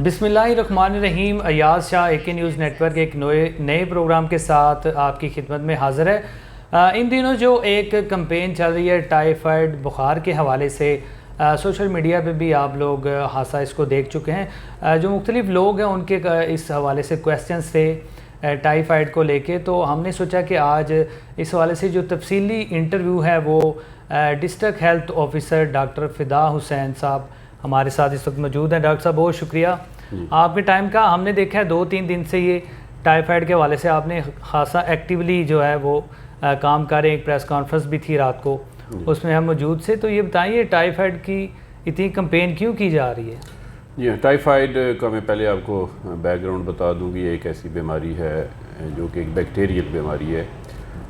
بسم اللہ الرحمن الرحیم. ایاز شاہ AK نیوز نیٹ ورک ایک نئے پروگرام کے ساتھ آپ کی خدمت میں حاضر ہے. ان دنوں جو ایک کمپین چل رہی ہے ٹائیفائڈ بخار کے حوالے سے، سوشل میڈیا پہ بھی آپ لوگ خاصا اس کو دیکھ چکے ہیں. جو مختلف لوگ ہیں ان کے اس حوالے سے کویسچنز تھے ٹائیفائڈ کو لے کے، تو ہم نے سوچا کہ آج اس حوالے سے جو تفصیلی انٹرویو ہے وہ ڈسٹرکٹ ہیلتھ آفیسر ڈاکٹر فدا حسین صاحب ہمارے ساتھ اس وقت موجود ہیں. ڈاکٹر صاحب بہت شکریہ آپ کے ٹائم کا. ہم نے دیکھا ہے 2-3 دن سے یہ ٹائیفائڈ کے حوالے سے آپ نے خاصا ایکٹیولی جو ہے وہ کام کر رہے ہیں. ایک پریس کانفرنس بھی تھی رات کو، اس میں ہم موجود سے. تو یہ بتائیے ٹائیفائڈ کی اتنی کمپین کیوں کی جا رہی ہے؟ جی، ٹائیفائڈ کا میں پہلے آپ کو بیک گراؤنڈ بتا دوں کہ ایک ایسی بیماری ہے جو کہ ایک بیکٹیریل بیماری ہے،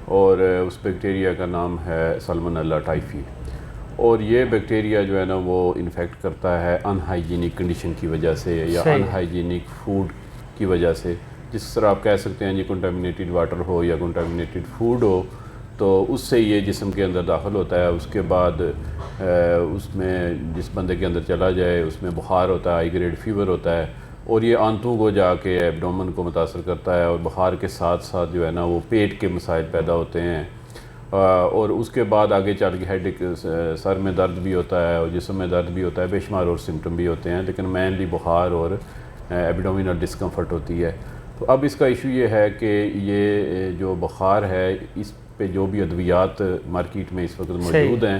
اور اس بیکٹیریا کا نام ہے سالمونیلا ٹائفی. اور یہ بیکٹیریا جو ہے نا وہ انفیکٹ کرتا ہے ان ہائیجینک کنڈیشن کی وجہ سے یا ان ہائیجینک فوڈ کی وجہ سے. جس طرح آپ کہہ سکتے ہیں جی کنٹامینیٹڈ واٹر ہو یا کنٹامینیٹڈ فوڈ ہو تو اس سے یہ جسم کے اندر داخل ہوتا ہے. اس کے بعد اس میں جس بندے کے اندر چلا جائے اس میں بخار ہوتا ہے، ہائی گریڈ فیور ہوتا ہے، اور یہ آنتوں کو جا کے ایبڈومن کو متاثر کرتا ہے، اور بخار کے ساتھ ساتھ جو ہے نا وہ پیٹ کے مسائل پیدا ہوتے ہیں. اور اس کے بعد آگے چل کے ہیڈ سر میں درد بھی ہوتا ہے اور جسم میں درد بھی ہوتا ہے، بے شمار اور سمٹم بھی ہوتے ہیں، لیکن مینلی بخار اور ایبڈومینل ڈسکمفرٹ ہوتی ہے. تو اب اس کا ایشو یہ ہے کہ یہ جو بخار ہے اس پہ جو بھی ادویات مارکیٹ میں اس وقت موجود ہیں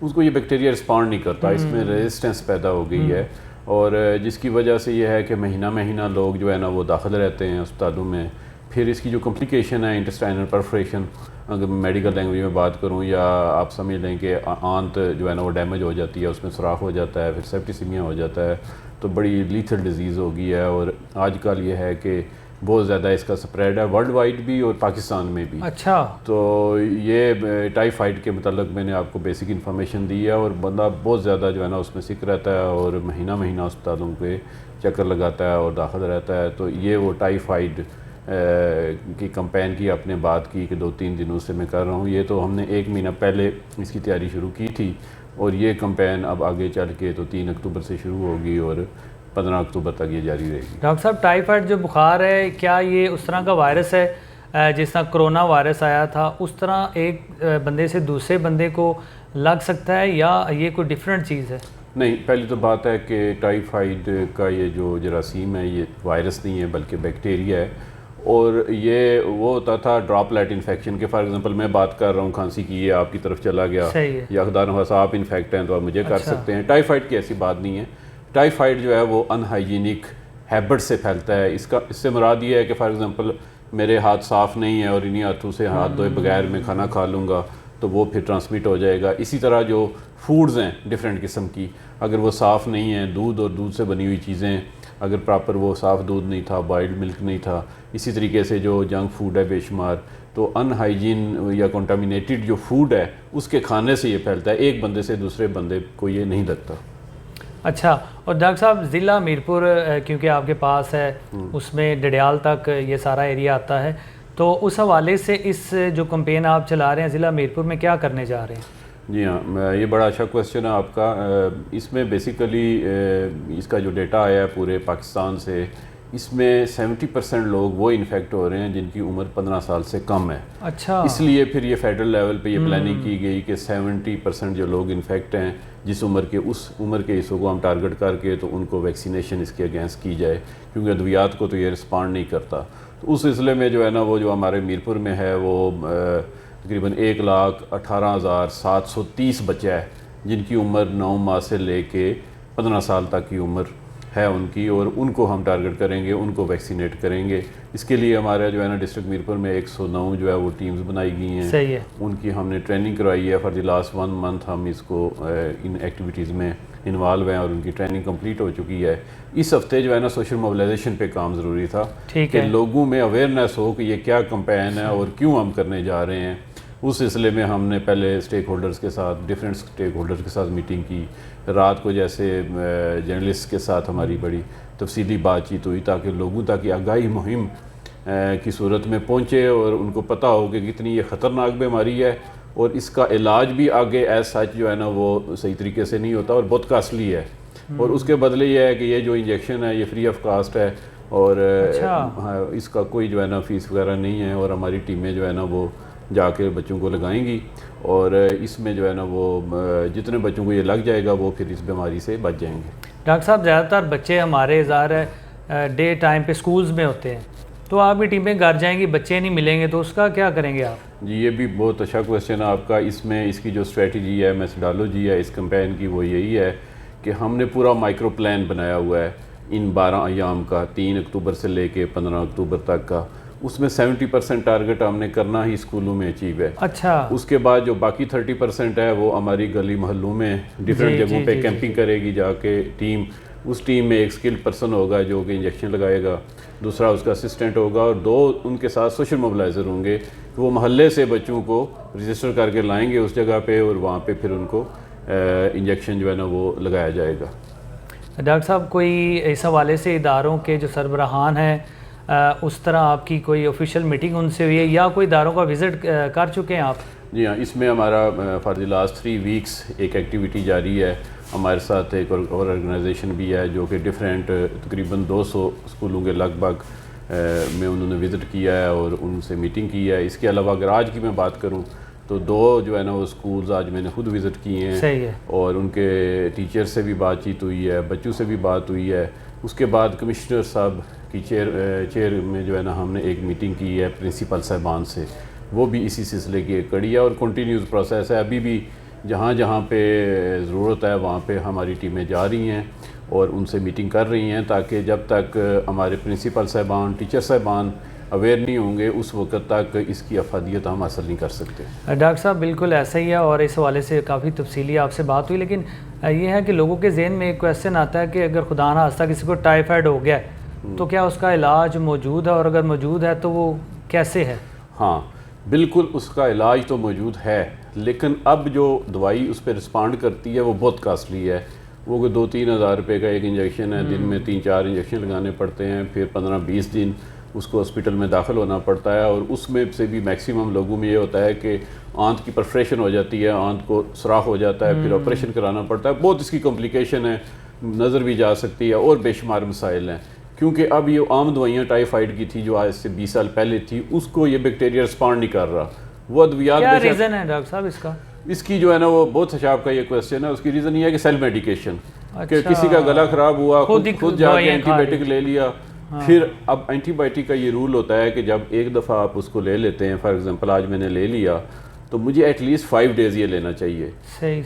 اس کو یہ بیکٹیریا رسپانڈ نہیں کرتا، اس میں ریزسٹنس پیدا ہو گئی ہے. اور جس کی وجہ سے یہ ہے کہ مہینہ لوگ جو ہے نا وہ داخل رہتے ہیں اسپتالوں میں. پھر اس کی جو کمپلیکیشن ہے انٹسٹائنل پرفوریشن، اگر میڈیکل لینگویج میں بات کروں، یا آپ سمجھ لیں کہ آنت جو ہے نا وہ ڈیمیج ہو جاتی ہے، اس میں سوراخ ہو جاتا ہے، پھر سیپٹیسیمیا ہو جاتا ہے، تو بڑی لیتھل ڈیزیز ہو گئی ہے. اور آج کل یہ ہے کہ بہت زیادہ اس کا سپریڈ ہے ورلڈ وائڈ بھی اور پاکستان میں بھی. اچھا، تو یہ ٹائیفائڈ کے متعلق میں نے آپ کو بیسک انفارمیشن دی ہے، اور بندہ بہت زیادہ جو ہے نا اس میں سک رہتا ہے اور مہینہ اسپتالوں پہ چکر لگاتا ہے اور داخل رہتا ہے. تو یہ وہ ٹائیفائڈ کی کمپین کی آپ نے بات کی کہ 2-3 دنوں سے میں کر رہا ہوں. یہ تو ہم نے 1 مہینہ پہلے اس کی تیاری شروع کی تھی، اور یہ کمپین اب آگے چل کے تو 3 اکتوبر سے شروع ہوگی اور 15 اکتوبر تک یہ جاری رہے گی. ڈاکٹر صاحب ٹائیفائڈ جو بخار ہے کیا یہ اس طرح کا وائرس ہے جس طرح کرونا وائرس آیا تھا، اس طرح ایک بندے سے دوسرے بندے کو لگ سکتا ہے یا یہ کوئی ڈیفرنٹ چیز ہے؟ نہیں، پہلی تو بات ہے کہ ٹائیفائڈ کا یہ جو جراثیم ہے یہ وائرس نہیں ہے بلکہ بیکٹیریا ہے. اور یہ وہ ہوتا تھا ڈراپلیٹ انفیکشن کے، فار ایگزامپل میں بات کر رہا ہوں کھانسی کی، یہ آپ کی طرف چلا گیا، یا خدا نخواستہ آپ انفیکٹ ہیں تو آپ مجھے کر سکتے ہیں. ٹائیفائڈ کی ایسی بات نہیں ہے. ٹائیفائڈ جو ہے وہ ان ہائیجینک ہیبٹ سے پھیلتا ہے. اس سے مراد یہ ہے کہ فار ایگزامپل میرے ہاتھ صاف نہیں ہے اور انہی ہاتھوں سے ہاتھ دھوئے بغیر میں کھانا کھا لوں گا تو وہ پھر ٹرانسمٹ ہو جائے گا. اسی طرح جو فوڈز ہیں ڈفرینٹ قسم کی، اگر وہ صاف نہیں ہیں، دودھ اور دودھ سے بنی ہوئی چیزیں اگر پراپر وہ صاف دودھ نہیں تھا، بائلڈ ملک نہیں تھا، اسی طریقے سے جو جنک فوڈ ہے بے شمار، تو ان ہائیجین یا کنٹامینیٹڈ جو فوڈ ہے اس کے کھانے سے یہ پھیلتا ہے. ایک بندے سے دوسرے بندے کو یہ نہیں لگتا. اچھا، اور ڈاکٹر صاحب ضلع میرپور کیونکہ آپ کے پاس ہے، اس میں ڈڈیال تک یہ سارا ایریا آتا ہے، تو اس حوالے سے اس جو کمپین آپ چلا رہے ہیں ضلع میرپور میں کیا کرنے جا رہے ہیں؟ جی ہاں، یہ بڑا اچھا کویسچن ہے آپ کا. اس میں بیسیکلی اس کا جو ڈیٹا آیا ہے پورے پاکستان سے، اس میں 70% لوگ وہ انفیکٹ ہو رہے ہیں جن کی عمر 15 سال سے کم ہے. اچھا، اس لیے پھر یہ فیڈرل لیول پہ یہ پلاننگ کی گئی کہ 70% جو لوگ انفیکٹ ہیں جس عمر کے، اس عمر کے حصوں کو ہم ٹارگٹ کر کے تو ان کو ویکسینیشن اس کے اگینسٹ کی جائے، کیونکہ ادویات کو تو یہ رسپانڈ نہیں کرتا. تو اس سلسلے میں جو ہے نا وہ جو ہمارے میرپور میں ہے وہ تقریباً 1,18,730 بچہ ہے جن کی عمر 9 ماہ سے لے کے 15 سال تک کی عمر ہے ان کی، اور ان کو ہم ٹارگٹ کریں گے، ان کو ویکسینیٹ کریں گے. اس کے لیے ہمارا جو ہے نا ڈسٹرکٹ میرپور میں 109 جو ہے وہ ٹیمز بنائی گئی ہیں. صحیح ہے. ان کی ہم نے ٹریننگ کروائی ہے. فار دی لاسٹ 1 منتھ ہم اس کو ان ایکٹیویٹیز میں انوالو ہیں اور ان کی ٹریننگ کمپلیٹ ہو چکی ہے. اس ہفتے جو ہے نا سوشل موبلائزیشن پہ کام ضروری تھا کہ لوگوں میں اویئرنیس ہو کہ یہ کیا کمپین ہے اور کیوں ہم کرنے جا رہے ہیں. اس سلسلے میں ہم نے پہلے اسٹیک ہولڈرز کے ساتھ، ڈفرینٹ اسٹیک ہولڈرز کے ساتھ میٹنگ کی. رات کو جیسے جرنلسٹ کے ساتھ ہماری بڑی تفصیلی بات چیت ہوئی تاکہ لوگوں تک آگاہی مہم کی صورت میں پہنچے اور ان کو پتہ ہو کہ کتنی یہ خطرناک بیماری ہے، اور اس کا علاج بھی آگے ایز سچ جو ہے نا وہ صحیح طریقے سے نہیں ہوتا اور بہت کاسٹلی ہے. اور اس کے بدلے یہ ہے کہ یہ جو انجیکشن ہے یہ فری آف کاسٹ ہے اور اس کا کوئی جو ہے نا فیس وغیرہ نہیں ہے، اور ہماری ٹیمیں جو ہے نا وہ جا کے بچوں کو لگائیں گی، اور اس میں جو ہے نا وہ جتنے بچوں کو یہ لگ جائے گا وہ پھر اس بیماری سے بچ جائیں گے۔ ڈاکٹر صاحب زیادہ تر بچے ہمارے ظاہر ہے ڈے ٹائم پہ سکولز میں ہوتے ہیں، تو آپ کی ٹیمیں گھر جائیں گی، بچے نہیں ملیں گے، تو اس کا کیا کریں گے آپ؟ جی یہ بھی بہت اچھا کویسچن ہے آپ کا۔ اس میں اس کی جو اسٹریٹجی ہے، میتھڈالوجی ہے اس کمپین کی، وہ یہی ہے کہ ہم نے پورا مائکرو پلان بنایا ہوا ہے ان 12 ایام کا، 3 اکتوبر سے لے کے 15 اکتوبر تک کا۔ اس میں 70% ٹارگٹ ہم نے کرنا ہی اسکولوں میں اچیو ہے۔ اچھا، اس کے بعد جو باقی 30% ہے وہ ہماری گلی محلوں میں ڈفرینٹ جگہوں پہ کیمپنگ کرے گی جا کے ٹیم۔ اس ٹیم میں ایک اسکل پرسن ہوگا جو کہ انجیکشن لگائے گا، دوسرا اس کا اسسٹنٹ ہوگا، اور 2 ان کے ساتھ سوشل موبلائزر ہوں گے۔ وہ محلے سے بچوں کو رجسٹر کر کے لائیں گے اس جگہ پہ، اور وہاں پہ پھر ان کو انجیکشن جو ہے نا وہ لگایا جائے گا۔ ڈاکٹر صاحب کوئی اس حوالے سے اداروں کے جو سربراہان ہیں اس طرح آپ کی کوئی آفیشیل میٹنگ ان سے ہوئی ہے یا کوئی اداروں کا وزٹ کر چکے ہیں آپ؟ جی ہاں، اس میں ہمارا فار دی لاسٹ 3 ویکس ایک ایکٹیویٹی جاری ہے ہمارے ساتھ۔ ایک اور آرگنائزیشن بھی ہے جو کہ ڈفرینٹ تقریباً 200 اسکولوں کے لگ بھگ میں انہوں نے وزٹ کیا ہے اور ان سے میٹنگ کی ہے۔ اس کے علاوہ اگر آج کی میں بات کروں تو 2 جو ہے نا وہ اسکولز آج میں نے خود وزٹ کیے ہیں، صحیح ہے، اور ان کے ٹیچر سے بھی بات چیت ہوئی ہے، بچوں سے بھی بات ہوئی ہے۔ اس کے بعد کمشنر صاحب کی چیئر میں جو ہے نا ہم نے ایک میٹنگ کی ہے پرنسپل صاحبان سے، وہ بھی اسی سلسلے کی ایک کڑی ہے اور کنٹینیوز پروسیس ہے۔ ابھی بھی جہاں جہاں پہ ضرورت ہے وہاں پہ ہماری ٹیمیں جا رہی ہیں اور ان سے میٹنگ کر رہی ہیں، تاکہ جب تک ہمارے پرنسپل صاحبان، ٹیچر صاحبان اویئر نہیں ہوں گے اس وقت تک اس کی افادیت ہم حاصل نہیں کر سکتے۔ ڈاکٹر صاحب بالکل ایسا ہی ہے، اور اس حوالے سے کافی تفصیلی آپ سے بات ہوئی، لیکن یہ ہے کہ لوگوں کے ذہن میں ایک کویسچن آتا ہے کہ اگر خدا نہ خواستہ کسی کو ٹائیفائڈ ہو گیا ہے تو کیا اس کا علاج موجود ہے، اور اگر موجود ہے تو وہ کیسے ہے؟ ہاں بالکل، اس کا علاج تو موجود ہے، لیکن اب جو دوائی اس پہ رسپانڈ کرتی ہے وہ بہت کاسٹلی ہے۔ وہ کوئی 2-3 ہزار روپے کا ایک انجیکشن ہے، دن میں 3-4 انجیکشن لگانے پڑتے ہیں، پھر 15-20 دن اس کو ہاسپٹل میں داخل ہونا پڑتا ہے، اور اس میں سے بھی میکسیمم لوگوں میں یہ ہوتا ہے کہ آنت کی پرفریشن ہو جاتی ہے، آنت کو سوراخ ہو جاتا ہے، پھر آپریشن کرانا پڑتا ہے۔ بہت اس کی کمپلیکیشن ہے، نظر بھی جا سکتی ہے اور بے شمار مسائل ہیں، کیونکہ اب یہ عام دوائیاں ٹائیفائڈ کی تھی جو آج سے 20 سال پہلے تھی، اس کو یہ بیکٹیریا رسپانڈ نہیں کر رہا۔ وہ ادویات کیا ریزن ہے ڈاکٹر صاحب اس کا؟ اس کی جو ہے نا وہ بہت اچھا آپ کا یہ کویسچن ہے۔ اس کی ریزن یہ ہے کہ سیلف میڈیکیشن، کہ کسی کا گلا خراب ہوا خود جا کے اینٹی بائیوٹک لے لیا۔ پھر اب اینٹی بائیوٹک کا یہ رول ہوتا ہے کہ جب ایک دفعہ آپ اس کو لے لیتے ہیں، فار ایگزامپل آج میں نے لے لیا تو مجھے ایٹ لیسٹ 5 days یہ لینا چاہیے۔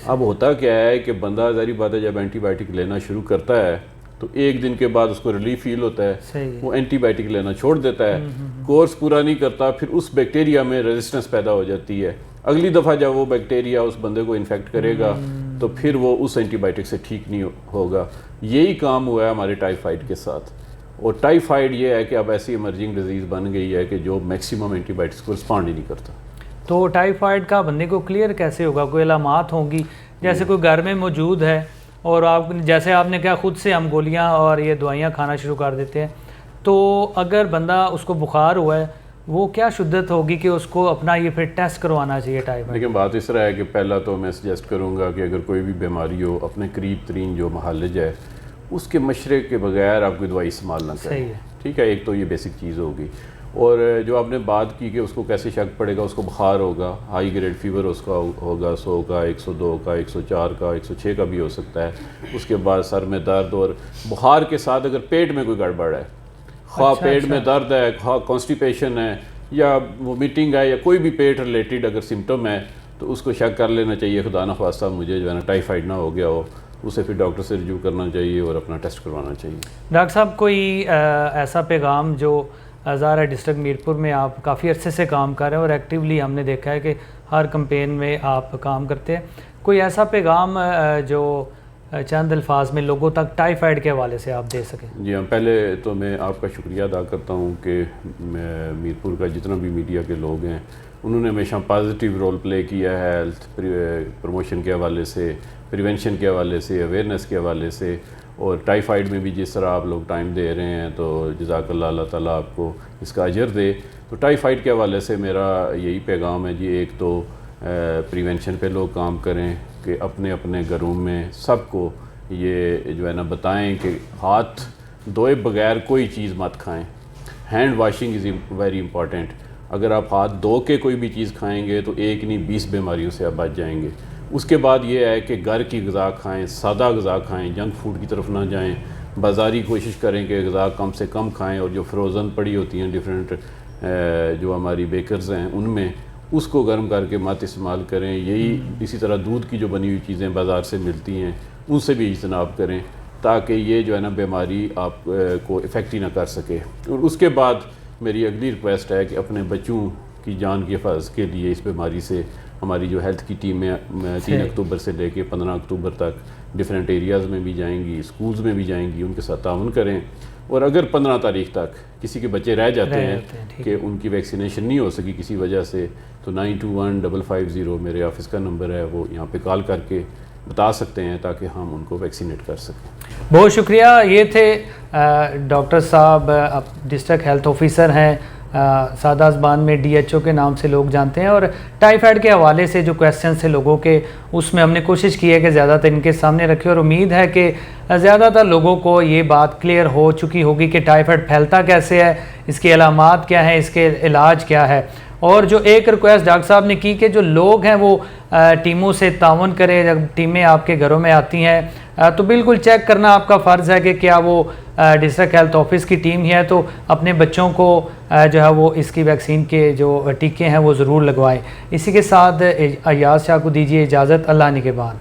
اب ہوتا کیا ہے کہ بندہ ظاہری بات ہے جب اینٹی بائیوٹک لینا شروع کرتا ہے تو 1 دن کے بعد اس کو ریلیف فیل ہوتا ہے، وہ اینٹی بائیوٹک لینا چھوڑ دیتا ہے، کورس پورا نہیں کرتا، پھر اس بیکٹیریا میں ریزسٹنس پیدا ہو جاتی ہے۔ اگلی دفعہ جب وہ بیکٹیریا اس بندے کو انفیکٹ کرے گا تو پھر وہ اس اینٹی بائیوٹک سے ٹھیک نہیں ہوگا۔ یہی کام ہوا ہے ہمارے ٹائیفائڈ کے ساتھ، اور ٹائیفائڈ یہ ہے کہ اب ایسی ایمرجنگ ڈیزیز بن گئی ہے کہ جو میکسیمم اینٹی بائیوٹکس کو رسپانڈ ہی نہیں کرتا۔ تو ٹائیفائڈ کا بندے کو کلیئر کیسے ہوگا؟ کوئی علامات ہوں گی جیسے کوئی گھر میں موجود ہے اور آپ جیسے آپ نے کہا خود سے ہم گولیاں اور یہ دوائیاں کھانا شروع کر دیتے ہیں، تو اگر بندہ اس کو بخار ہوا ہے وہ کیا شدت ہوگی کہ اس کو اپنا یہ پھر ٹیسٹ کروانا چاہیے ٹائیفائڈ؟ لیکن بات اس طرح ہے کہ پہلا تو میں سجیسٹ کروں گا کہ اگر کوئی بھی بیماری ہو اپنے قریب ترین جو معالج ہے اس کے مشورے کے بغیر آپ کوئی دوائی استعمال نہ کریں، ٹھیک ہے؟ ایک تو یہ بیسک چیز ہوگی۔ اور جو آپ نے بات کی کہ اس کو کیسے شک پڑے گا، اس کو بخار ہوگا، ہائی گریڈ فیور اس کا ہوگا، 100 کا، 102 کا، 104 کا، 106 کا بھی ہو سکتا ہے۔ اس کے بعد سر میں درد، اور بخار کے ساتھ اگر پیٹ میں کوئی گڑبڑ ہے، خواہ پیٹ میں درد ہے، خواہ کانسٹیپیشن ہے، یا وومیٹنگ ہے، یا کوئی بھی پیٹ ریلیٹڈ اگر سمٹم ہے تو اس کو شک کر لینا چاہیے خدا نہ خواستہ مجھے جو ہے نا ٹائیفائڈ نہ ہو گیا ہو، اسے پھر ڈاکٹر سے رجوع کرنا چاہیے اور اپنا ٹیسٹ کروانا چاہیے۔ ڈاکٹر صاحب کوئی ایسا پیغام جو ہزارہ ڈسٹرکٹ میرپور میں آپ کافی عرصے سے کام کر رہے ہیں اور ایکٹیولی ہم نے دیکھا ہے کہ ہر کمپین میں آپ کام کرتے ہیں، کوئی ایسا پیغام جو چند الفاظ میں لوگوں تک ٹائیفائڈ کے حوالے سے آپ دے سکیں؟ جی ہاں، پہلے تو میں آپ کا شکریہ ادا کرتا ہوں کہ میرپور کا جتنا بھی میڈیا کے لوگ ہیں انہوں نے ہمیشہ پازیٹیو رول پلے کیا ہے ہیلتھ پروموشن کے حوالے سے، پریونشن کے حوالے سے، اویئرنیس کے حوالے سے، اور ٹائیفائڈ میں بھی جس طرح آپ لوگ ٹائم دے رہے ہیں تو جزاک اللہ، اللہ تعالیٰ آپ کو اس کا اجر دے۔ تو ٹائیفائڈ کے حوالے سے میرا یہی پیغام ہے جی، ایک تو پریونشن پہ لوگ کام کریں کہ اپنے اپنے گھروں میں سب کو یہ جو ہے نا بتائیں کہ ہاتھ دھوئے بغیر کوئی چیز مت کھائیں. Hand washing is very important. اگر آپ ہاتھ دھو کے کوئی بھی چیز کھائیں گے تو ایک نہیں 20 بیماریوں سے آپ بچ جائیں گے. اس کے بعد یہ ہے کہ گھر کی غذا کھائیں, سادہ غذا کھائیں, جنک فوڈ کی طرف نہ جائیں. بازاری کوشش کریں کہ غذا کم سے کم کھائیں, اور جو فروزن پڑی ہوتی ہیں ڈفرینٹ جو ہماری بیکرز ہیں ان میں, اس کو گرم کر کے مت استعمال کریں. یہی اسی طرح دودھ کی جو بنی ہوئی چیزیں بازار سے ملتی ہیں ان سے بھی اجتناب کریں, تاکہ یہ جو ہے نا بیماری آپ کو افیکٹ ہی نہ کر سکے. اور اس کے بعد میری اگلی ریکویسٹ ہے کہ اپنے بچوں کی جان کی حفاظت کے لیے اس بیماری سے ہماری جو ہیلتھ کی ٹیمیں 3 اکتوبر سے لے کے 15 اکتوبر تک ڈفرینٹ ایریاز میں بھی جائیں گی, اسکولز میں بھی جائیں گی, ان کے ساتھ تعاون کریں. اور اگر 15 تاریخ تک کسی کے بچے رہ جاتے ہیں کہ ان کی ویکسینیشن نہیں ہو سکی کسی وجہ سے, تو 921550 میرے آفس کا نمبر ہے, وہ یہاں پہ کال کر کے بتا سکتے ہیں تاکہ ہم ان کو ویکسینیٹ کر سکیں. بہت شکریہ. یہ تھے ڈاکٹر صاحب, ڈسٹرکٹ ہیلتھ آفیسر ہیں, سادہ زبان میں DHO کے نام سے لوگ جانتے ہیں. اور ٹائیفائڈ کے حوالے سے جو کویسچنس تھے لوگوں کے, اس میں ہم نے کوشش کی ہے کہ زیادہ تر ان کے سامنے رکھے, اور امید ہے کہ زیادہ تر لوگوں کو یہ بات کلیئر ہو چکی ہوگی کہ ٹائیفائڈ پھیلتا کیسے ہے, اس کی علامات کیا ہیں, اس کے علاج کیا ہے. اور جو ایک ریکویسٹ ڈاکٹر صاحب نے کی کہ جو لوگ ہیں وہ ٹیموں سے تعاون کریں. جب ٹیمیں آپ کے گھروں میں آتی ہیں تو بالکل چیک کرنا آپ کا فرض ہے کہ کیا وہ ڈسٹرکٹ ہیلتھ آفس کی ٹیم ہی ہے, تو اپنے بچوں کو جو ہے وہ اس کی ویکسین کے جو ٹیکے ہیں وہ ضرور لگوائیں. اسی کے ساتھ ایاز شاہ کو دیجیے اجازت. اللہ نگہبان.